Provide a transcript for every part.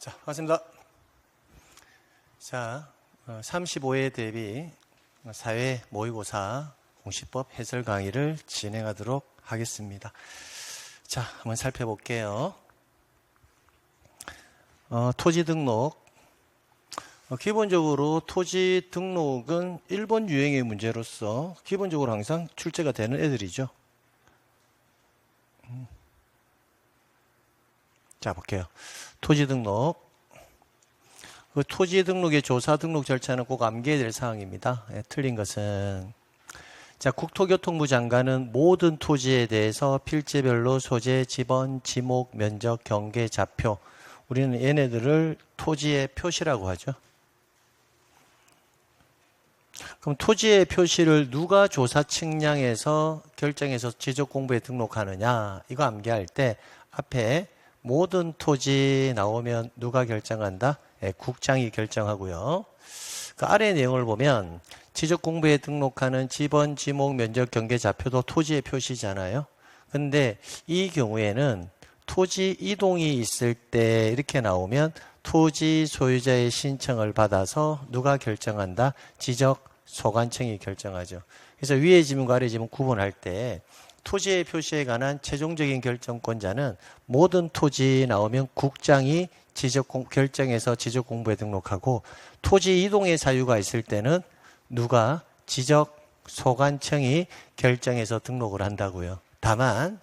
자, 반갑습니다. 자, 35회 대비 사회 모의고사 공시법 해설 강의를 진행하도록 하겠습니다. 자, 한번 살펴볼게요. 토지 등록. 기본적으로 토지 등록은 일본 유형의 문제로서 기본적으로 항상 출제가 되는 애들이죠. 자, 볼게요. 토지 등록. 그 토지 등록의 조사 등록 절차는 꼭 암기해야 될 사항입니다. 틀린 것은. 자, 국토교통부 장관은 모든 토지에 대해서 필지별로 소재, 지번, 지목, 면적, 경계, 좌표. 우리는 얘네들을 토지의 표시라고 하죠. 그럼 토지의 표시를 누가 조사 측량해서 결정해서 지적공부에 등록하느냐. 이거 암기할 때 앞에 모든 토지 나오면 누가 결정한다? 국장이 결정하고요. 그 아래 내용을 보면 지적공부에 등록하는 지번, 지목, 면적, 경계, 좌표도 토지의 표시잖아요. 근데 이 경우에는 토지 이동이 있을 때 이렇게 나오면 토지 소유자의 신청을 받아서 누가 결정한다? 지적 소관청이 결정하죠. 그래서 위의 지문과 아래 지문 구분할 때 토지의 표시에 관한 최종적인 결정권자는 모든 토지 나오면 국장이 결정해서 지적 공부에 등록하고, 토지 이동의 사유가 있을 때는 누가 지적 소관청이 결정해서 등록을 한다고요. 다만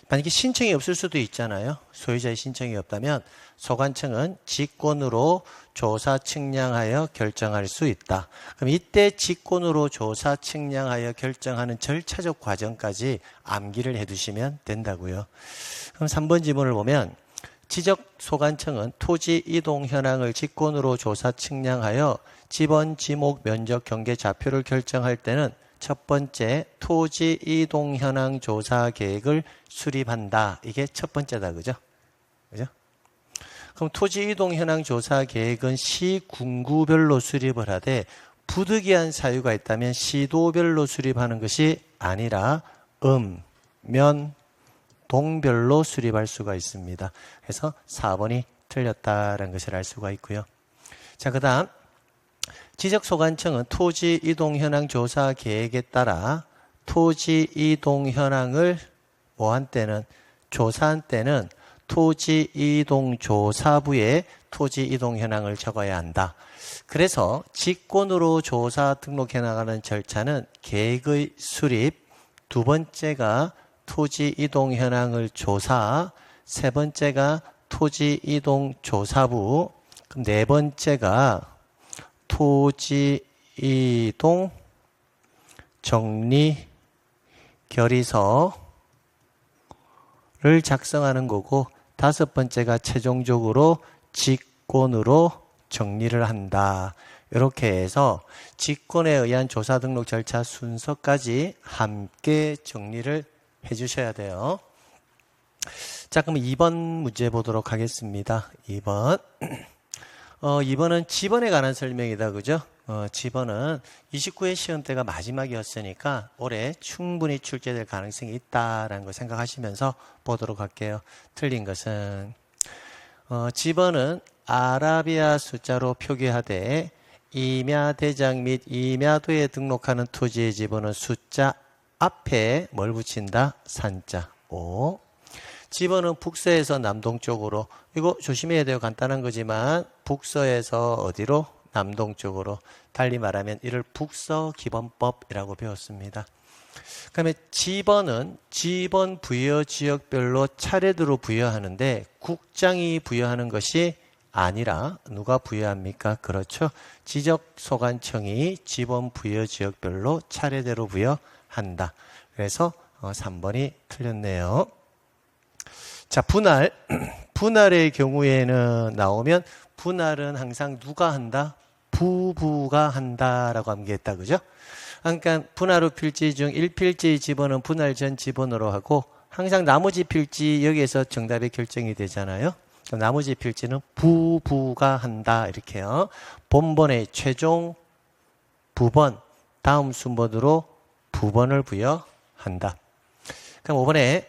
만약에 신청이 없을 수도 있잖아요. 소유자의 신청이 없다면 소관청은 직권으로 조사 측량하여 결정할 수 있다. 그럼 이때 직권으로 조사 측량하여 결정하는 절차적 과정까지 암기를 해두시면 된다고요. 그럼 3번 지문을 보면 지적 소관청은 토지 이동 현황을 직권으로 조사 측량하여 지번, 지목, 면적, 경계, 좌표를 결정할 때는 첫 번째, 토지 이동 현황 조사 계획을 수립한다. 이게 첫 번째다. 그죠? 그죠? 그럼 토지 이동 현황 조사 계획은 시군구별로 수립을 하되 부득이한 사유가 있다면 시도별로 수립하는 것이 아니라 면, 동별로 수립할 수가 있습니다. 그래서 4번이 틀렸다라는 것을 알 수가 있고요. 자, 그 다음 지적소관청은 토지 이동 현황 조사 계획에 따라 토지 이동 현황을 뭐한 때는 조사한 때는 토지 이동 조사부에 토지 이동 현황을 적어야 한다. 그래서 직권으로 조사 등록해 나가는 절차는 계획의 수립, 두 번째가 토지 이동 현황을 조사, 세 번째가 토지 이동 조사부, 그럼 네 번째가 토지 이동 정리 결의서를 작성하는 거고, 다섯 번째가 최종적으로 직권으로 정리를 한다. 이렇게 해서 직권에 의한 조사 등록 절차 순서까지 함께 정리를 해 주셔야 돼요. 자, 그럼 2번 문제 보도록 하겠습니다. 2번. 2번은 지번에 관한 설명이다. 그죠? 지번은 29회 시험 때가 마지막이었으니까 올해 충분히 출제될 가능성이 있다라는 거 생각하시면서 보도록 할게요. 틀린 것은 지번은 아라비아 숫자로 표기하되 임야대장 및 임야도에 등록하는 토지의 지번은 숫자 앞에 뭘 붙인다? 산자 5. 지번은 북서에서 남동쪽으로, 이거 조심해야 돼요. 간단한 거지만 북서에서 어디로? 남동쪽으로. 달리 말하면 이를 북서 기번법이라고 배웠습니다. 그 다음에 지번은 지번 부여 지역별로 차례대로 부여하는데 국장이 부여하는 것이 아니라 누가 부여합니까? 그렇죠. 지적소관청이 지번 부여 지역별로 차례대로 부여한다. 그래서 3번이 틀렸네요. 자, 분할. 분할의 경우에는 나오면 분할은 항상 누가 한다? 부부가 한다라고 암기했다. 그죠? 그러니까 분할 후 필지 중 1필지의 지번은 분할 전 지번으로 하고, 항상 나머지 필지 여기에서 정답이 결정이 되잖아요. 나머지 필지는 부부가 한다. 이렇게요. 본번의 최종 부번, 다음 순번으로 부번을 부여한다. 그럼 5번에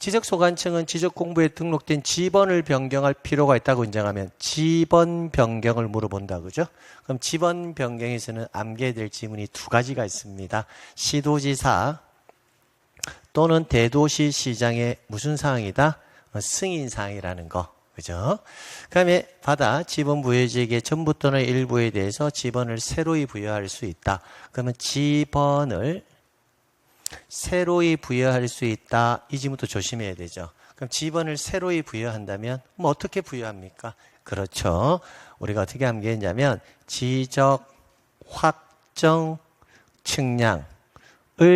지적소관청은 지적공부에 등록된 지번을 변경할 필요가 있다고 인정하면 지번 변경을 물어본다. 그죠? 그럼 지번 변경에서는 암기해야 될 지문이 두 가지가 있습니다. 시도지사 또는 대도시시장의 무슨 사항이다? 승인사항이라는 거. 그죠? 그 다음에 받아 지번 부여지에게 전부 또는 일부에 대해서 지번을 새로이 부여할 수 있다. 그러면 지번을 새로이 부여할 수 있다. 이 지문도 조심해야 되죠. 그럼 지번을 새로이 부여한다면 뭐 어떻게 부여합니까? 그렇죠. 우리가 어떻게 암기했냐면 지적 확정 측량을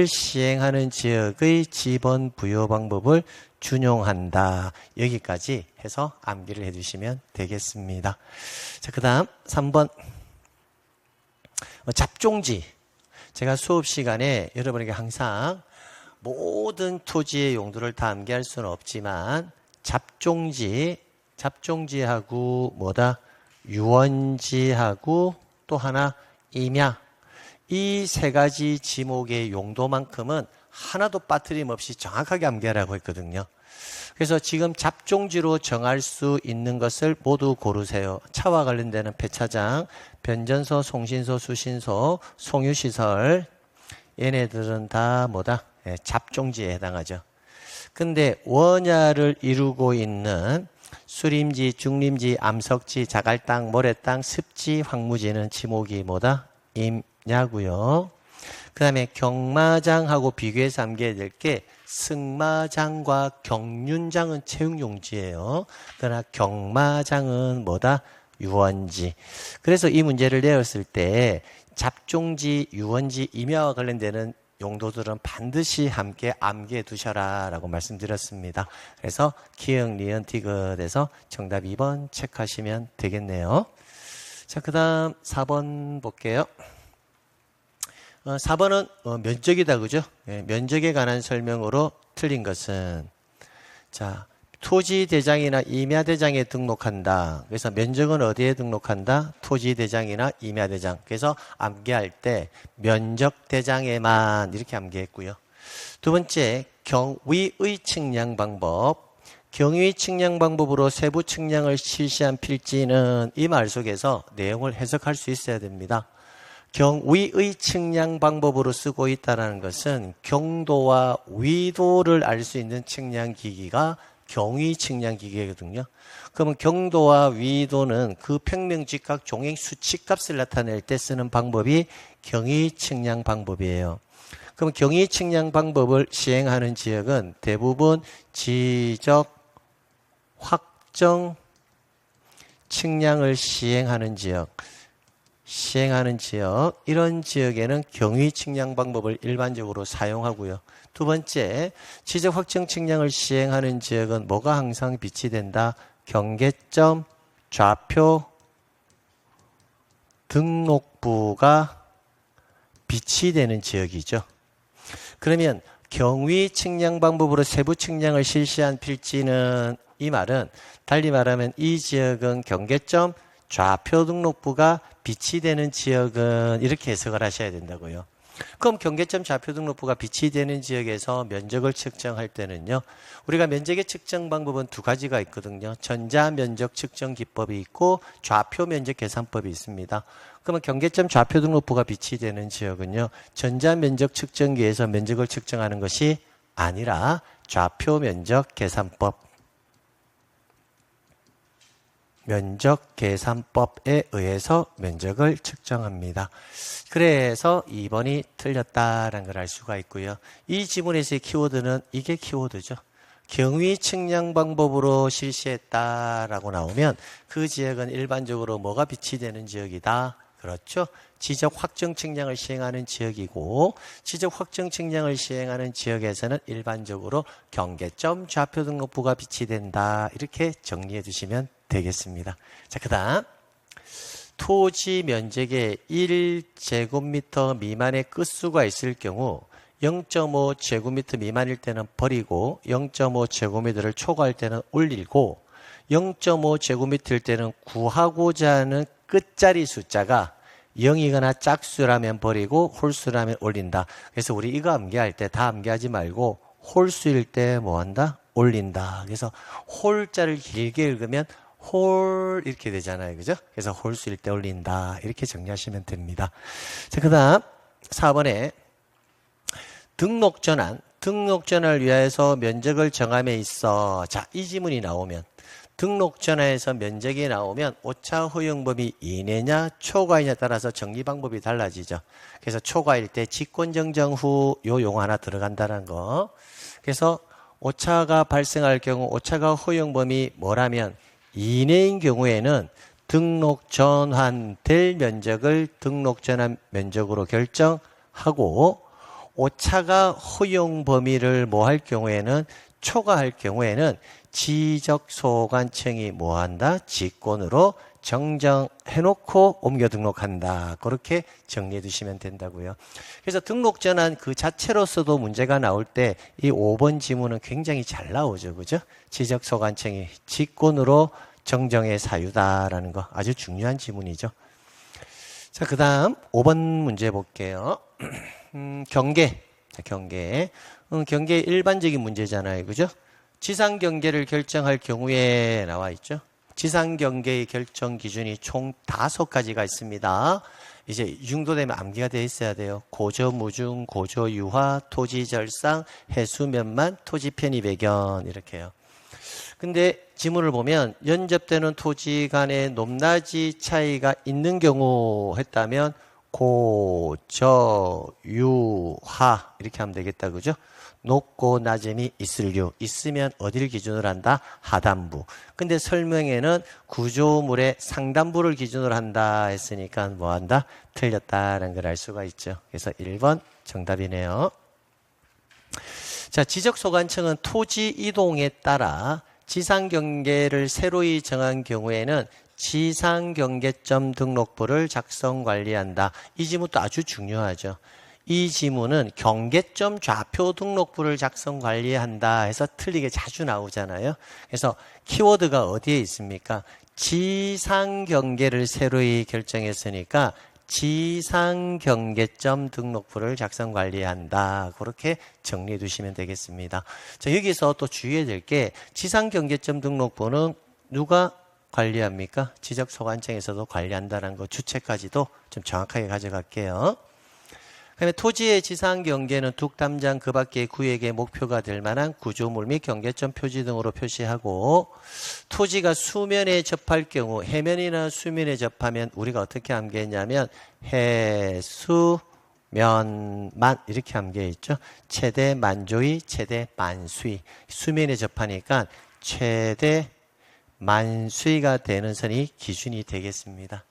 시행하는 지역의 지번 부여 방법을 준용한다. 여기까지 해서 암기를 해주시면 되겠습니다. 자, 그 다음 3번 잡종지. 제가 수업 시간에 여러분에게 항상 모든 토지의 용도를 다 암기할 수는 없지만 잡종지하고 뭐다? 유원지하고 또 하나 임야. 이 세 가지 지목의 용도만큼은 하나도 빠뜨림 없이 정확하게 암기하라고 했거든요. 그래서 지금 잡종지로 정할 수 있는 것을 모두 고르세요. 차와 관련되는 폐차장, 변전소, 송신소, 수신소, 송유시설 얘네들은 다 뭐다? 잡종지에 해당하죠. 근데 원야를 이루고 있는 수림지, 중림지, 암석지, 자갈땅, 모래땅, 습지, 황무지는 지목이 뭐다? 임야고요. 그 다음에 경마장하고 비교해서 암기해야 될 게 승마장과 경륜장은 채용용지예요. 그러나 경마장은 뭐다? 유원지. 그래서 이 문제를 내었을 때 잡종지, 유원지, 임야와 관련되는 용도들은 반드시 함께 암기해 두셔라 라고 말씀드렸습니다. 그래서 기역, 니은, 디귿에서 정답 2번 체크하시면 되겠네요. 자, 그 다음 4번 볼게요. 4번은 면적이다. 그죠? 면적에 관한 설명으로 틀린 것은 자, 토지대장이나 임야대장에 등록한다. 그래서 면적은 어디에 등록한다? 토지대장이나 임야대장. 그래서 암기할 때 면적대장에만 이렇게 암기했고요. 두 번째, 경위의 측량 방법. 경위 측량 방법으로 세부 측량을 실시한 필지는 이 말 속에서 내용을 해석할 수 있어야 됩니다. 경위의 측량 방법으로 쓰고 있다는 것은 경도와 위도를 알 수 있는 측량기기가 경위 측량기기거든요. 그러면 경도와 위도는 그 평면 직각 종행 수치값을 나타낼 때 쓰는 방법이 경위 측량 방법이에요. 그럼 경위 측량 방법을 시행하는 지역은 대부분 지적 확정 측량을 시행하는 지역, 이런 지역에는 경위 측량 방법을 일반적으로 사용하고요. 두 번째, 지적 확정 측량을 시행하는 지역은 뭐가 항상 비치된다? 경계점, 좌표, 등록부가 비치되는 지역이죠. 그러면 경위 측량 방법으로 세부 측량을 실시한 필지는 이 말은 달리 말하면 이 지역은 경계점, 좌표 등록부가 비치되는 지역은 이렇게 해석을 하셔야 된다고요. 그럼 경계점 좌표 등록부가 비치되는 지역에서 면적을 측정할 때는요. 우리가 면적의 측정 방법은 두 가지가 있거든요. 전자면적 측정 기법이 있고 좌표 면적 계산법이 있습니다. 그러면 경계점 좌표 등록부가 비치되는 지역은요. 전자면적 측정기에서 면적을 측정하는 것이 아니라 좌표 면적 계산법, 면적 계산법에 의해서 면적을 측정합니다. 그래서 2번이 틀렸다라는 걸 알 수가 있고요. 이 지문에서의 키워드는 이게 키워드죠. 경위 측량 방법으로 실시했다라고 나오면 그 지역은 일반적으로 뭐가 비치되는 지역이다? 그렇죠. 지적 확정 측량을 시행하는 지역이고 지적 확정 측량을 시행하는 지역에서는 일반적으로 경계점 좌표 등록부가 비치된다. 이렇게 정리해 두시면 되겠습니다. 자, 그 다음 토지 면적의 1제곱미터 미만의 끝수가 있을 경우 0.5제곱미터 미만일 때는 버리고 0.5제곱미터를 초과할 때는 올리고 0.5제곱미터일 때는 구하고자 하는 끝자리 숫자가 0이거나 짝수라면 버리고 홀수라면 올린다. 그래서 우리 이거 암기할 때 다 암기하지 말고 홀수일 때 뭐 한다? 올린다. 그래서 홀자를 길게 읽으면 홀 이렇게 되잖아요. 그죠? 그래서 홀수일 때 올린다. 이렇게 정리하시면 됩니다. 자, 그 다음 4번에 등록전환. 등록전환을 위하여서 면적을 정함에 있어. 자, 이 지문이 나오면 등록전환에서 면적이 나오면 오차 허용 범위 이내냐 초과이냐에 따라서 정리 방법이 달라지죠. 그래서 초과일 때 직권정정 후 요 용어 하나 들어간다는 거. 그래서 오차가 발생할 경우 오차가 허용 범위 뭐라면 이내인 경우에는 등록 전환될 면적을 등록 전환 면적으로 결정하고 오차가 허용 범위를 뭐 할 경우에는 초과할 경우에는 지적소관청이 뭐 한다? 직권으로 정정해놓고 옮겨 등록한다. 그렇게 정리해 두시면 된다고요. 그래서 등록 전환 그 자체로서도 문제가 나올 때 이 5번 지문은 굉장히 잘 나오죠. 그죠? 지적소관청이 직권으로 정정의 사유다라는 거 아주 중요한 지문이죠. 자, 그 다음 5번 문제 볼게요. 경계. 자, 경계. 경계 일반적인 문제잖아요. 그죠? 지상경계를 결정할 경우에 나와 있죠. 지상경계의 결정 기준이 총 5가지가 있습니다. 이제 이 정도 되면 암기가 되어 있어야 돼요. 고저무중, 고저유화, 토지절상, 해수면만, 토지편의 배견 이렇게요. 근데 지문을 보면 연접되는 토지 간의 높낮이 차이가 있는 경우 했다면 고저유화 이렇게 하면 되겠다. 그죠? 높고 낮음이 있을류. 있으면 어디를 기준으로 한다? 하단부. 근데 설명에는 구조물의 상단부를 기준으로 한다 했으니까 뭐 한다? 틀렸다는 걸 알 수가 있죠. 그래서 1번 정답이네요. 자, 지적소관청은 토지 이동에 따라 지상경계를 새로이 정한 경우에는 지상경계점 등록부를 작성 관리한다. 이 지문도 아주 중요하죠. 이 지문은 경계점 좌표 등록부를 작성 관리한다 해서 틀리게 자주 나오잖아요. 그래서 키워드가 어디에 있습니까? 지상경계를 새로이 결정했으니까 지상경계점 등록부를 작성 관리한다. 그렇게 정리해 두시면 되겠습니다. 자, 여기서 또 주의해야 될 게 지상경계점 등록부는 누가 관리합니까? 지적소관청에서도 관리한다는 거 주체까지도 좀 정확하게 가져갈게요. 그다음에 토지의 지상 경계는 둑담장 그 밖의 구역의 목표가 될 만한 구조물 및 경계점 표지 등으로 표시하고 토지가 수면에 접할 경우 해면이나 수면에 접하면 우리가 어떻게 암기했냐면 해수면만 이렇게 암기해 있죠. 최대 만조의 최대 만수의 수면에 접하니까 최대 만수위가 되는 선이 기준이 되겠습니다.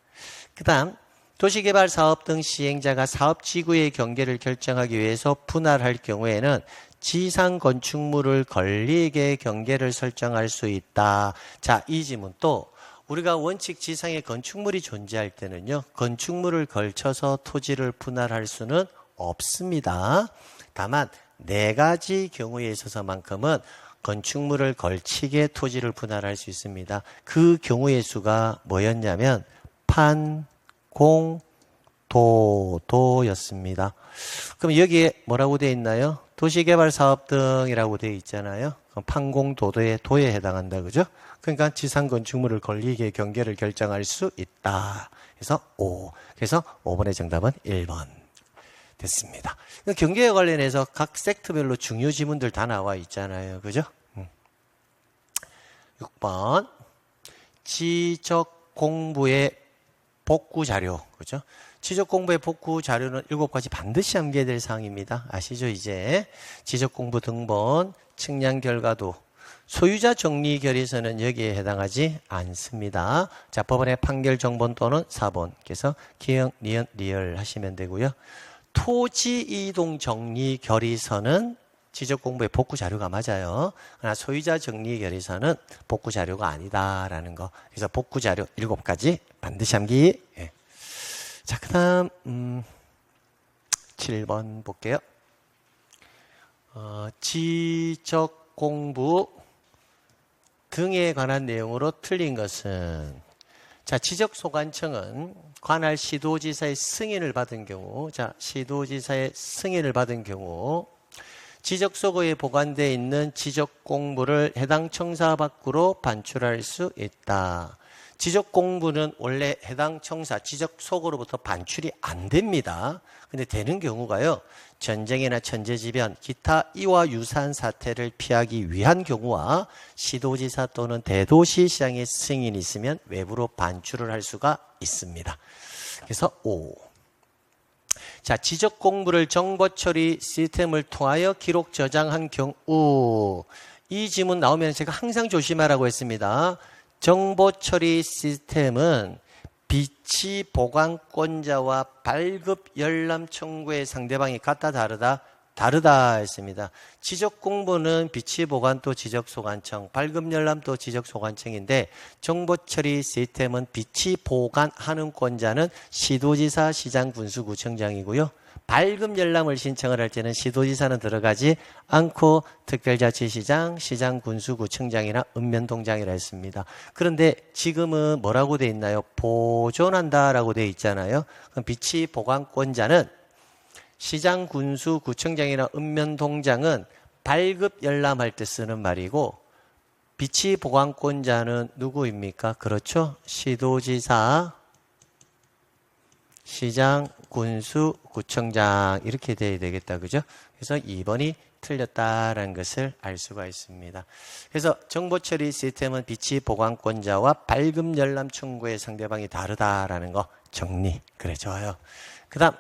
그 다음 도시개발사업 등 시행자가 사업지구의 경계를 결정하기 위해서 분할할 경우에는 지상건축물을 권리에게 경계를 설정할 수 있다. 자, 이 지문 또 우리가 원칙 지상에 건축물이 존재할 때는요. 건축물을 걸쳐서 토지를 분할할 수는 없습니다. 다만 4가지 경우에 있어서만큼은 건축물을 걸치게 토지를 분할할 수 있습니다. 그 경우의 수가 뭐였냐면 판공도도였습니다. 그럼 여기에 뭐라고 되어 있나요? 도시개발사업 등이라고 되어 있잖아요. 그럼 판공도도의 도에 해당한다. 그죠? 그러니까 지상건축물을 권리에게 경계를 결정할 수 있다. 그래서 5. 그래서 5번의 정답은 1번. 됐습니다. 경계에 관련해서 각 섹터별로 중요 지문들 다 나와 있잖아요. 그죠? 6번. 지적 공부의 복구 자료. 그죠? 지적 공부의 복구 자료는 7가지 반드시 암기해야 될 사항입니다. 아시죠? 이제 지적 공부 등본, 측량 결과도, 소유자 정리 결의서는 여기에 해당하지 않습니다. 자, 법원의 판결 정본 또는 사본. 그래서 기억, 니은, 리얼 하시면 되고요. 토지 이동 정리 결의서는 지적 공부의 복구 자료가 맞아요. 그러나 소유자 정리 결의서는 복구 자료가 아니다라는 거. 그래서 복구 자료 7가지 반드시 암기. 예. 자, 그다음 7번 볼게요. 지적 공부 등에 관한 내용으로 틀린 것은 자, 지적소관청은 관할 시도지사의 승인을 받은 경우, 자, 시도지사의 승인을 받은 경우, 지적소고에 보관되어 있는 지적공부를 해당 청사 밖으로 반출할 수 있다. 지적공부는 원래 해당 청사, 지적소고로부터 반출이 안 됩니다. 근데 되는 경우가요. 전쟁이나 천재지변, 기타 이와 유사한 사태를 피하기 위한 경우와 시도지사 또는 대도시시장의 승인이 있으면 외부로 반출을 할 수가 있습니다. 그래서 5. 자, 지적 공부를 정보 처리 시스템을 통하여 기록 저장한 경우. 이 지문 나오면 제가 항상 조심하라고 했습니다. 정보 처리 시스템은 비치 보관권자와 발급 열람 청구의 상대방이 같다 다르다? 다르다 했습니다. 지적 공부는 비치 보관 또 지적 소관청, 발급 열람 또 지적 소관청인데 정보 처리 시스템은 비치 보관하는 권자는 시도지사, 시장, 군수, 구청장이고요. 발급 열람을 신청을 할 때는 시도지사는 들어가지 않고 특별자치시장, 시장, 군수, 구청장이나 읍면동장이라 했습니다. 그런데 지금은 뭐라고 돼 있나요? 보존한다라고 돼 있잖아요. 그럼 비치 보관권자는 시장, 군수, 구청장이나 읍면동장은 발급 열람할 때 쓰는 말이고 비치 보관권자는 누구입니까? 그렇죠? 시도지사, 시장, 군수, 구청장 이렇게 돼야 되겠다. 그죠? 그래서 2번이 틀렸다라는 것을 알 수가 있습니다. 그래서 정보처리 시스템은 비치 보관권자와 발급 열람 청구의 상대방이 다르다라는 거 정리. 그래, 좋아요. 그 다음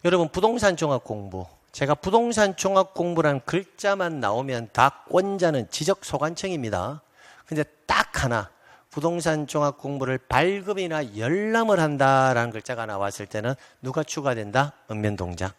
여러분 부동산 종합 공부. 제가 부동산 종합 공부라는 글자만 나오면 다 권자는 지적 소관청입니다. 근데 딱 하나 부동산 종합 공부를 발급이나 열람을 한다라는 글자가 나왔을 때는 누가 추가된다? 읍면동장.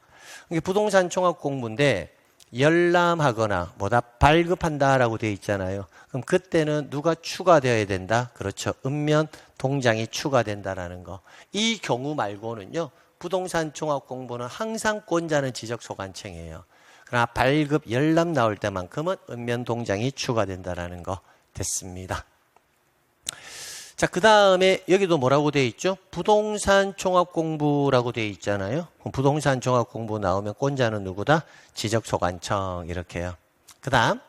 이게 부동산 종합 공부인데 열람하거나 뭐다 발급한다라고 되어 있잖아요. 그럼 그때는 누가 추가되어야 된다? 그렇죠. 읍면동장이 추가된다라는 거. 이 경우 말고는요. 부동산 종합 공부는 항상 권자는 지적 소관청이에요. 그러나 발급 열람 나올 때만큼은 읍면동장이 추가된다라는 거 됐습니다. 자, 그 다음에 여기도 뭐라고 되어 있죠? 부동산 종합 공부라고 되어 있잖아요. 그럼 부동산 종합 공부 나오면 권자는 누구다? 지적 소관청 이렇게요. 그 다음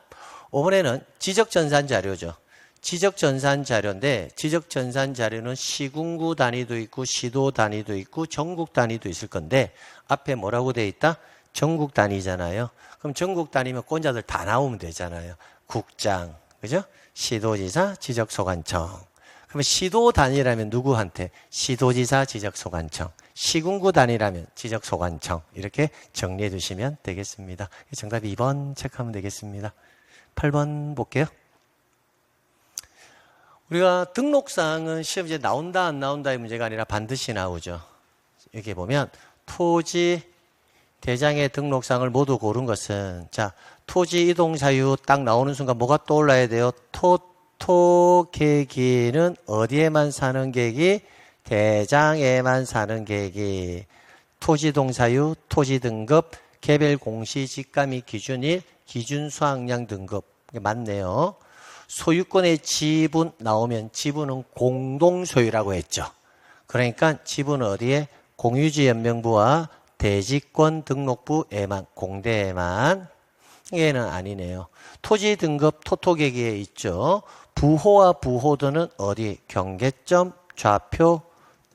5번에는 지적 전산 자료죠. 지적 전산 자료인데 지적 전산 자료는 시군구 단위도 있고 시도 단위도 있고 전국 단위도 있을 건데 앞에 뭐라고 되어 있다? 전국 단위잖아요. 그럼 전국 단위면 권자들 다 나오면 되잖아요. 국장, 그죠? 시도지사, 지적소관청. 그러면 시도 단위라면 누구한테? 시도지사, 지적소관청. 시군구 단위라면 지적소관청. 이렇게 정리해 두시면 되겠습니다. 정답 2번 체크하면 되겠습니다. 8번 볼게요. 우리가 등록사항은 시험지에 나온다 안 나온다의 문제가 아니라 반드시 나오죠. 여기 보면 토지 대장의 등록사항을 모두 고른 것은 자 토지 이동 사유 딱 나오는 순간 뭐가 떠올라야 돼요? 토계기는 어디에만 사는 계기? 대장에만 사는 계기. 토지 이동 사유, 토지 등급, 개별 공시 직감이 기준일, 기준 수확량 등급. 이게 맞네요. 소유권의 지분 나오면 지분은 공동소유라고 했죠. 그러니까 지분은 어디에? 공유지연명부와 대지권 등록부에만, 공대에만. 얘는 아니네요. 토지 등급 토토계기에 있죠. 부호와 부호도는 어디? 경계점 좌표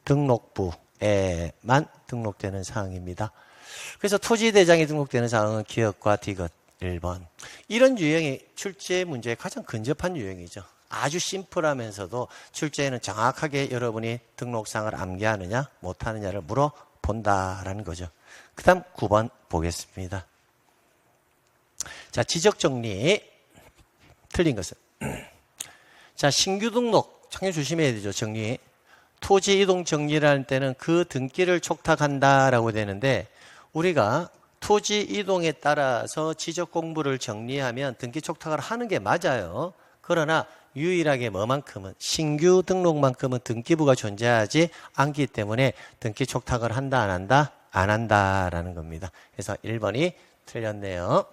등록부에만 등록되는 사항입니다. 그래서 토지대장에 등록되는 사항은 기업과 디귿. 1번. 이런 유형이 출제 문제에 가장 근접한 유형이죠. 아주 심플하면서도 출제에는 정확하게 여러분이 등록사항을 암기하느냐 못하느냐를 물어본다라는 거죠. 그 다음 9번 보겠습니다. 자, 지적 정리. 틀린 것은 자, 신규 등록 참여 조심해야 되죠. 정리. 토지 이동 정리라는 때는 그 등기를 촉탁한다라고 되는데 우리가 토지 이동에 따라서 지적 공부를 정리하면 등기 촉탁을 하는 게 맞아요. 그러나 유일하게 뭐만큼은 신규 등록만큼은 등기부가 존재하지 않기 때문에 등기 촉탁을 한다 안 한다? 안 한다라는 겁니다. 그래서 1번이 틀렸네요.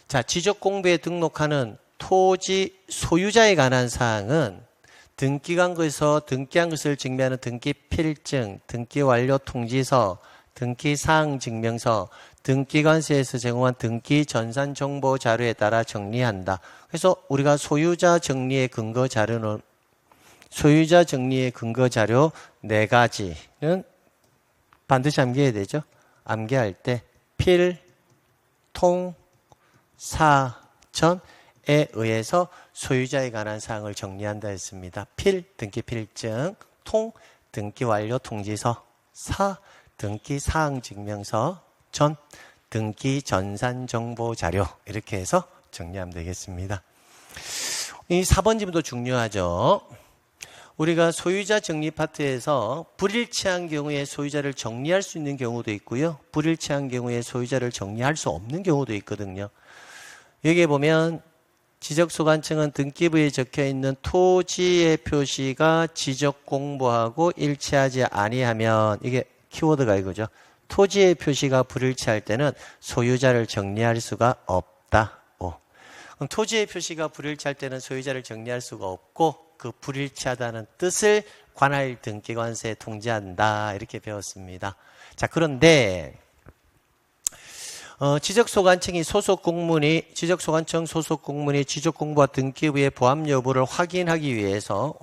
자, 지적 공부에 등록하는 토지 소유자에 관한 사항은 등기한 것에서 등기한 것을 증명하는 등기 필증, 등기 완료 통지서, 등기 사항 증명서, 등기관세에서 제공한 등기 전산 정보 자료에 따라 정리한다. 그래서 우리가 소유자 정리의 근거 자료 4가지는 반드시 암기해야 되죠. 암기할 때 필, 통, 사, 전에 의해서 소유자에 관한 사항을 정리한다 했습니다. 필, 등기 필증, 통, 등기 완료 통지서, 사, 등기 사항 증명서, 전, 등기 전산 정보 자료 이렇게 해서 정리하면 되겠습니다. 이 4번 질문도 중요하죠. 우리가 소유자 정리 파트에서 불일치한 경우에 소유자를 정리할 수 있는 경우도 있고요. 불일치한 경우에 소유자를 정리할 수 없는 경우도 있거든요. 여기에 보면 지적소관청은 등기부에 적혀있는 토지의 표시가 지적공부하고 일치하지 아니하면 이게 키워드가 이거죠. 토지의 표시가 불일치할 때는 소유자를 정리할 수가 없다. 그럼 토지의 표시가 불일치할 때는 소유자를 정리할 수가 없고 그 불일치하다는 뜻을 관할 등기관세에 통지한다. 이렇게 배웠습니다. 자, 그런데 지적소관청 소속 공문이 지적공부와 등기부의 보함 여부를 확인하기 위해서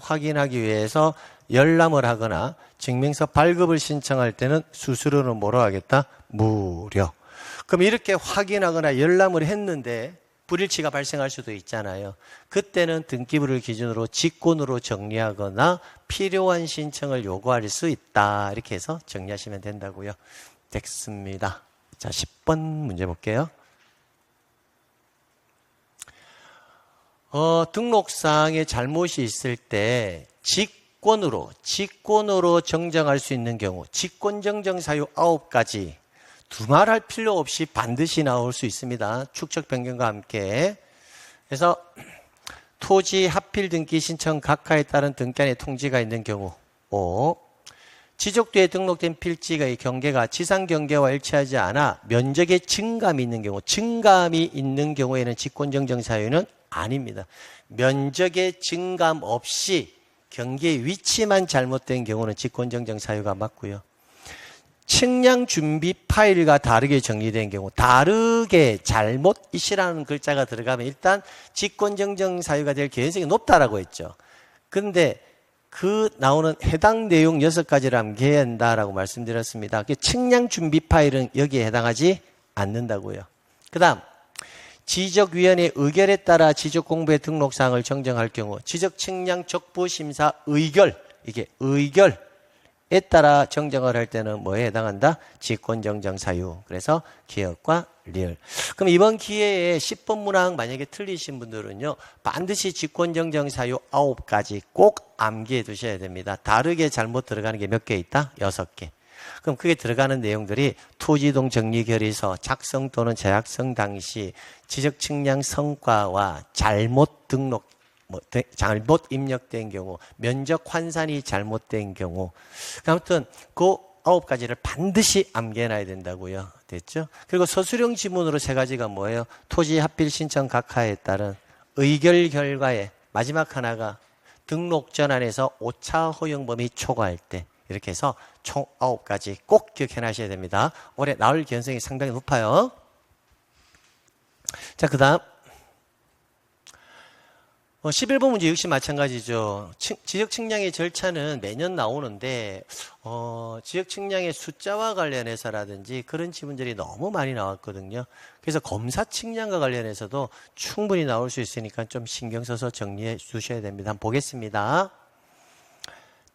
열람을 하거나 증명서 발급을 신청할 때는 수수료는 뭐로 하겠다? 무료. 그럼 이렇게 확인하거나 열람을 했는데 불일치가 발생할 수도 있잖아요. 그때는 등기부를 기준으로 직권으로 정리하거나 필요한 신청을 요구할 수 있다. 이렇게 해서 정리하시면 된다고요. 됐습니다. 자, 10번 문제 볼게요. 등록사항에 잘못이 있을 때 직권으로 정정할 수 있는 경우 직권정정 사유 9가지 두말할 필요 없이 반드시 나올 수 있습니다. 축적 변경과 함께. 그래서 토지 하필 등기 신청 각하에 따른 등기안의 통지가 있는 경우 5. 지적도에 등록된 필지의 경계가 지상 경계와 일치하지 않아 면적의 증감이 있는 경우에는 직권정정 사유는 아닙니다. 면적의 증감 없이 경계 위치만 잘못된 경우는 직권정정 사유가 맞고요. 측량 준비 파일과 다르게 정리된 경우, 다르게 잘못이라는 글자가 들어가면 일단 직권정정 사유가 될 개연성이 높다라고 했죠. 그런데 그 나오는 해당 내용 6가지를 암기해야 한다라고 말씀드렸습니다. 측량 준비 파일은 여기에 해당하지 않는다고요. 그 다음 지적위원회 의결에 따라 지적공부의 등록사항을 정정할 경우 지적 측량 적부심사 의결, 이게 의결에 따라 정정을 할 때는 뭐에 해당한다? 직권정정 사유. 그래서 기억과 리얼. 그럼 이번 기회에 10번 문항 만약에 틀리신 분들은요, 반드시 직권정정 사유 9가지 꼭 암기해 두셔야 됩니다. 다르게 잘못 들어가는 게 몇 개 있다? 6개. 그럼 그게 들어가는 내용들이 토지동 정리결의서 작성 또는 재작성 당시 지적 측량 성과와 잘못 등록, 잘못 입력된 경우, 면적 환산이 잘못된 경우. 아무튼 그 9가지를 반드시 암기해놔야 된다고요. 됐죠? 그리고 서술형 지문으로 3가지가 뭐예요? 토지 하필 신청 각하에 따른 의결 결과에 마지막 하나가 등록 전환에서 오차 허용 범위 초과할 때. 이렇게 해서 총 9가지 꼭 기억해놔야 됩니다. 올해 나올 개연성이 상당히 높아요. 자, 그 다음 11번 문제 역시 마찬가지죠. 지적 측량의 절차는 매년 나오는데 지적 측량의 숫자와 관련해서라든지 그런 지문들이 너무 많이 나왔거든요. 그래서 검사 측량과 관련해서도 충분히 나올 수 있으니까 좀 신경 써서 정리해 주셔야 됩니다. 한번 보겠습니다.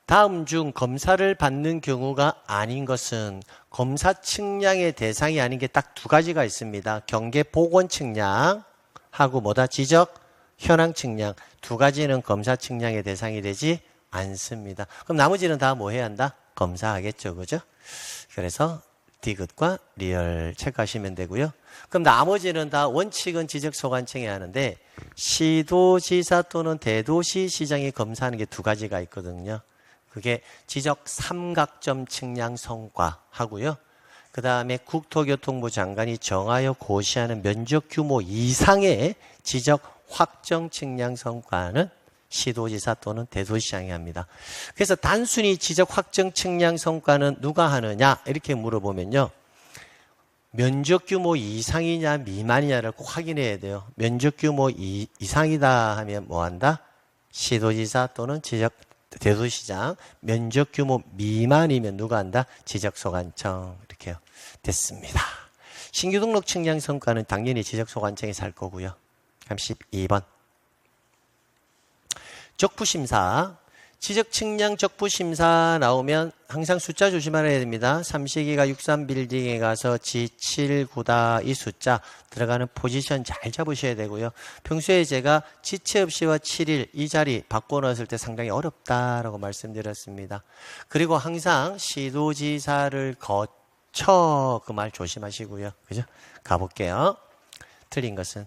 다음 중 검사를 받는 경우가 아닌 것은 검사 측량의 대상이 아닌 게 딱 2가지가 있습니다. 경계 복원 측량하고 뭐다? 지적 현황 측량. 2가지는 검사 측량의 대상이 되지 않습니다. 그럼 나머지는 다 뭐 해야 한다? 검사하겠죠. 그죠? 그래서 디귿과 리얼 체크하시면 되고요. 그럼 나머지는 다 원칙은 지적소관청이 하는데 시도지사 또는 대도시시장이 검사하는 게 2가지가 있거든요. 그게 지적 삼각점 측량 성과 하고요. 그 다음에 국토교통부 장관이 정하여 고시하는 면적 규모 이상의 지적 확정 측량 성과는 시도지사 또는 대도시장이 합니다. 그래서 단순히 지적 확정 측량 성과는 누가 하느냐 이렇게 물어보면요. 면적 규모 이상이냐 미만이냐를 꼭 확인해야 돼요. 면적 규모 이상이다 하면 뭐 한다? 시도지사 또는 대도시장. 면적 규모 미만이면 누가 한다? 지적소관청. 이렇게 됐습니다. 신규 등록 측량 성과는 당연히 지적소관청에서 할 거고요. 그럼 12번. 적부심사. 지적측량 적부심사 나오면 항상 숫자 조심하셔야 됩니다. 삼식이가 63빌딩에 가서 G79다 이 숫자 들어가는 포지션 잘 잡으셔야 되고요. 평소에 제가 지체 없이와 7일 이 자리 바꿔놨을 때 상당히 어렵다라고 말씀드렸습니다. 그리고 항상 시도지사를 거쳐 그 말 조심하시고요. 그죠? 가볼게요. 틀린 것은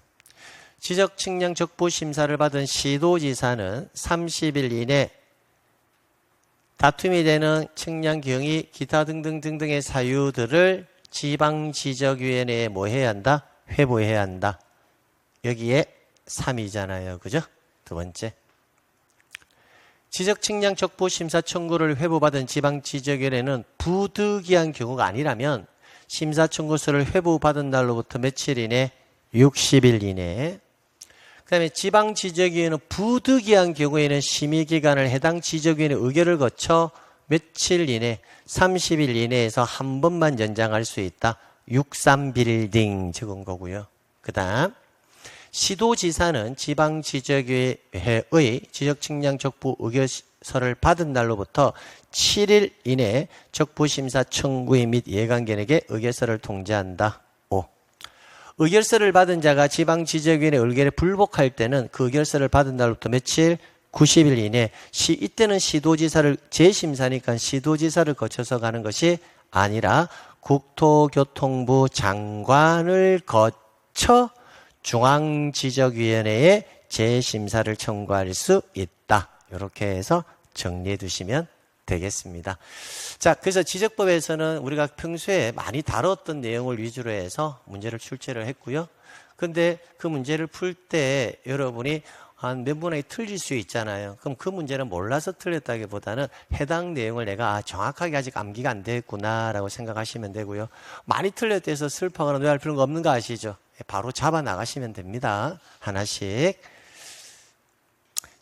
지적측량 적부심사를 받은 시도지사는 30일 이내 다툼이 되는 측량 경위 기타 등등등등의 사유들을 지방지적위원회에 뭐 해야 한다? 회부해야 한다. 여기에 3이잖아요. 그죠? 두 번째. 지적측량 적부심사 청구를 회부받은 지방지적위원회는 부득이한 경우가 아니라면 심사 청구서를 회부받은 날로부터 며칠 이내? 60일 이내에. 그 다음에 지방지적위원회는 부득이한 경우에는 심의기간을 해당 지적위원회 의결을 거쳐 며칠 이내 30일 이내에서 한 번만 연장할 수 있다. 63빌딩 적은 거고요. 그 다음 시도지사는 지방지적위회의 지적측량 적부 의결서를 받은 날로부터 7일 이내 적부심사 청구인 및 예관견에게 의결서를 통지한다. 의결서를 받은 자가 지방지적위원회 의결에 불복할 때는 그 의결서를 받은 날부터 며칠? 90일 이내. 이때는 시도지사를 재심사니까 시도지사를 거쳐서 가는 것이 아니라 국토교통부 장관을 거쳐 중앙지적위원회에 재심사를 청구할 수 있다. 이렇게 해서 정리해 두시면 되겠습니다. 자, 그래서 지적법에서는 우리가 평소에 많이 다뤘던 내용을 위주로 해서 문제를 출제를 했고요. 근데 그 문제를 풀 때 여러분이 한 몇 분이 틀릴 수 있잖아요. 그럼 그 문제는 몰라서 틀렸다기보다는 해당 내용을 내가 정확하게 아직 암기가 안 됐구나라고 생각하시면 되고요. 많이 틀렸다 해서 슬퍼하거나 노래할 필요가 없는 거 아시죠? 바로 잡아 나가시면 됩니다. 하나씩.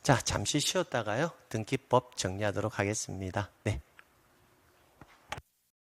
자, 잠시 쉬었다가요. 등기법 정리하도록 하겠습니다. 네.